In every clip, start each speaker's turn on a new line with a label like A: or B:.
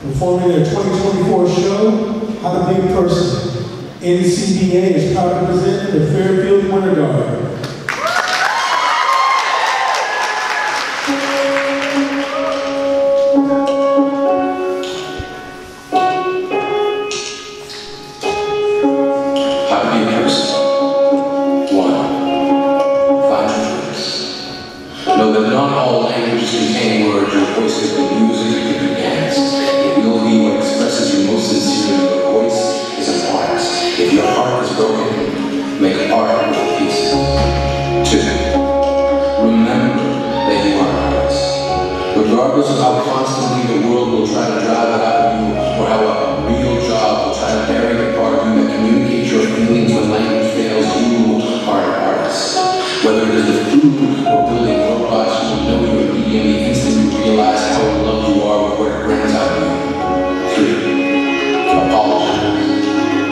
A: Performing their 2024 show, How to Be a Person. NCBA is proud to present the Fairfield Winter Guard.
B: How to be a person. 1. Find your voice. Know that not all languages contain words. Your voice could be music, it could be dance. It will be what expresses you most sincerely. Your voice is an art. If your heart is broken, make art with pieces. 2. Remember that you are an artist. Regardless of how constantly the world will try to drive it out of you, or how a real job will try to bury the part of you that communicates your feelings when language fails, you are an artist. Whether it is the food or building robots, you will know your medium the instant you realize how in love you are with what it brings out of you. 3. Apologize.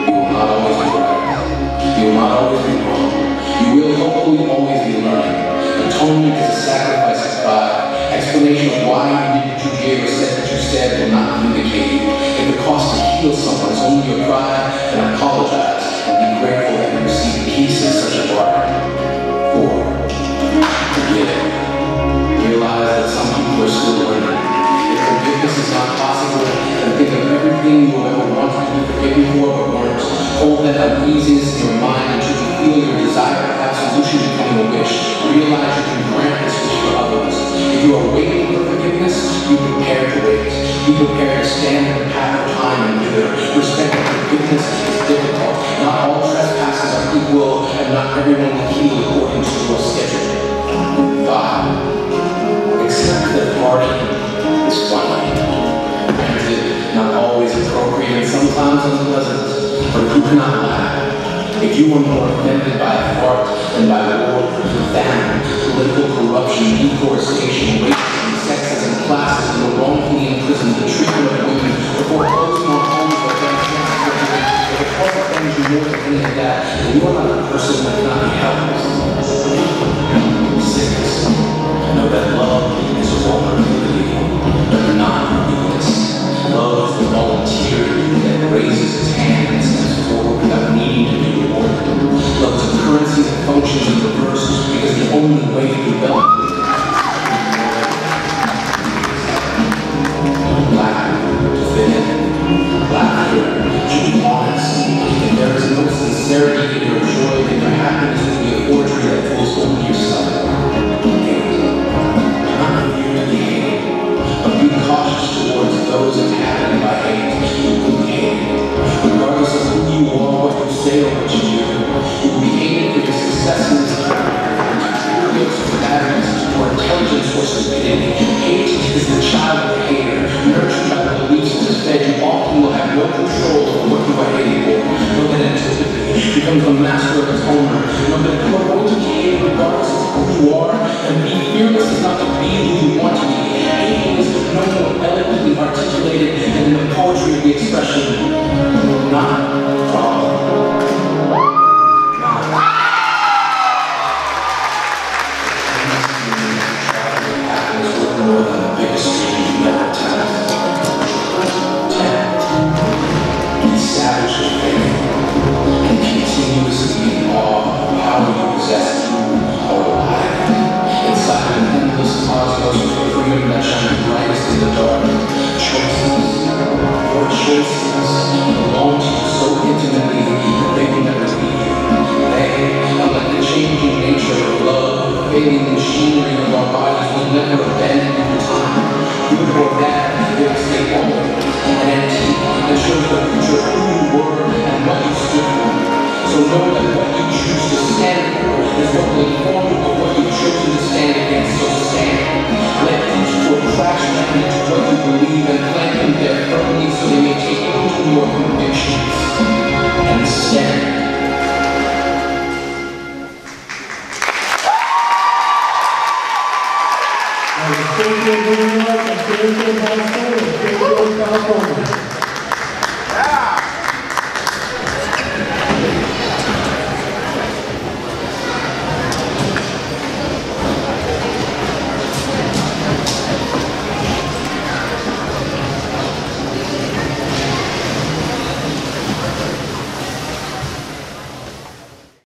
B: You will not always be right. You will not always be wrong. You will hopefully always be learning. Atonement is a sacrifice of pride. Explanation of why you did what you did or said what you said will not vindicate you. If the cost to heal someone is only your pride, then apologize and be grateful that you received pieces such as art. 4. Forgive. Realize that some people are still learning. If forgiveness is not possible, then think of everything you have ever wanted to be forgiven for but weren't. Hold that uneasiness in your mind until you feel your desire to have solution becoming a wish. Realize you can grant this wish for others. If you are waiting for forgiveness, be prepared to wait. Be prepared to stand in the path of time and wither. Respect that forgiveness is difficult. Not all trespasses are equal, and not everyone will heal according to your schedule. 5. Accept that party is funny. Granted, not always appropriate and sometimes unpleasant, but who cannot laugh? If you were more offended by a fart than by war, famine, political corruption, deforestation, racism, sexism, classism, the wrongfully imprisoned, the treatment of women, the foreclosing on homes for them, if the core things you know of any of that, then you are not a person that cannot be helped. 6. Know that love is a vulnerability, but not weakness. Love is the volunteer that raises its hand and steps forward without needing to be rewarded. Love is a currency that functions in reverse because the only way to develop it is black to fit in, laughter to be honest. If there is no sincerity in your joy, then your happiness will be a forgery that fools only yourself. Be cautious towards those inhabited by hate. You will be hated. Regardless of who you are, what you say, or what you do, you will be hated for your successes, experience, or happiness, or intelligence, or stupidity. Hate is the child of the hater, nurtured by the beliefs it has fed. You often will have no control over what you are hating for. Know that antipathy becomes the master of its owner. Know that you are going to be hated regardless of who you are, and be fearless enough to be who you want to be. Hating is no more eloquently articulated than in the poetry of the expression, not a problem. Happiness worth more than the biggest dream you never attempted. 10. Be savage with faith and continuously be in awe of how you possess our life. Inside an endless cosmos of freedom that shines brightest in the dark. Choices, your choices, belong to you so intimately that they will never leave you. They, unlike the changing nature of love, fading machinery of our bodies, will never abandon you in time. Good or bad, they will stay always and antique and show the future of who you were and what you stood for. So know that what you choose to stand for is what will inform you of what you've chosen to stand against. So stand. Let each to attract you to what you believe and plant them there firmly so they may take you to your convictions. And stand.
A: Fairfield Winter Guard and Fairfield High School in Fairfield, California.